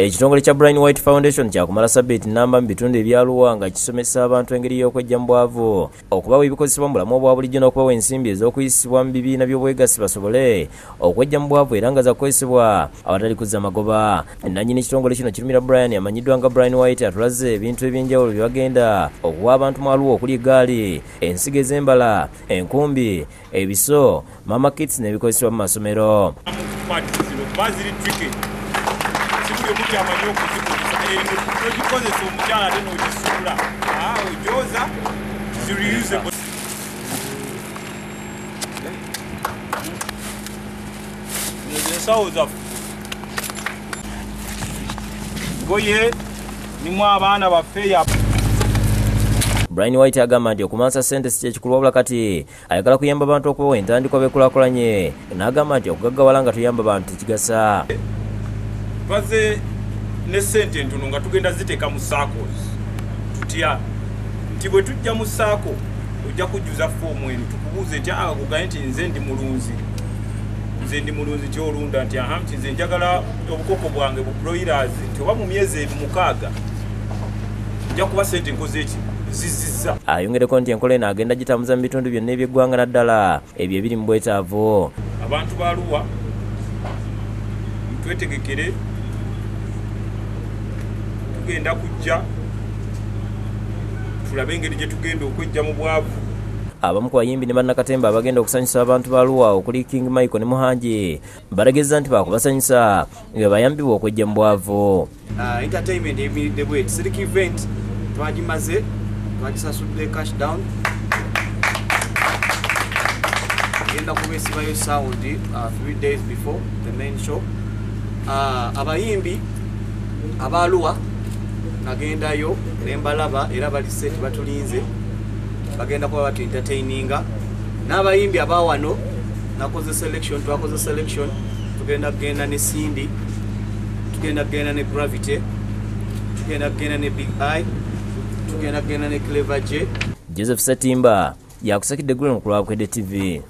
Ekitongole kya Brian White Foundation kyakumala Sabbath namba mu bitundu ebya Arua nga kisomesa abantu engeri y'okwejja mu bwavu, okubawa ebikozesebwa mu bulamu obwa bulijjo n'okubawa ensimbi ez'okuyisibwa mu bibiina by'obwegassi basobole okwejja mu bwavu era nga zakozesebwa awatali kuzza magoba. Nannyini ekitongole kino kirumira Brian amanyiddwa nga Brian White atulaze ebintu eby'enjawulo bye bagenda okuwa abantu mu Arua okuli eggaali, ensigo ez'embala, enkumbi, ebiso, mama kits n'ebikozesebwa mu masomero. Brian White agamba nti okumansa ssente si kyekikulu wabula kati ayagala kuyamba abantu okubawa entandikwa beekulaakulanye, n'agamba nti okugaggawala nga tuyamba abantu tekigasa. Baze ne ssente ntono nga tugenda ziteeka mu saakos tutya nti bwe tujja mu saako ojja kujjuza foomu eno tukubuuze nti akugaye nti nze ndi mulunzi kyolunda nti nti nze njagala obukoko bwange bu broilers nti oba mu myezi 6 ojja kuba ssente nkoze eki zizizza. Ayongereko nti enkola eno agenda gitambuza mu bitundu byonna eby'eggwanga naddala ebyo ebiri mu bwetaavu. Abantu ba Arua twetegekere tugenda kujja tulabe engeri gye tugenda okwejja mu bwavu. Abamu ku bayimbi ne bannakatemba abagenda okusanyusa abantu ba Arua okuli King Michael ne Muhanji bategeeza nti baakubasanyusa nga bayambibwa okwejja mu bwavu. Entertainment emiridde bwe civic event twagimaze twagisasudde cash down genda kubesibayo sound 3 days before the main show. Abayimbi aba Arua nagendayo nembalaba era bali set batulinze bagenda kuba batu entertaininga n'abayimbi aba wano twakoze selection tugenda kugenda ne Cindy, tugenda kugenda ne Gravity, tugenda kugenda ne Big Eye, tugenda kugenda ne Clever J. Joseph Ssettimba yakusakidde Glen ku lwa Bukedde TV.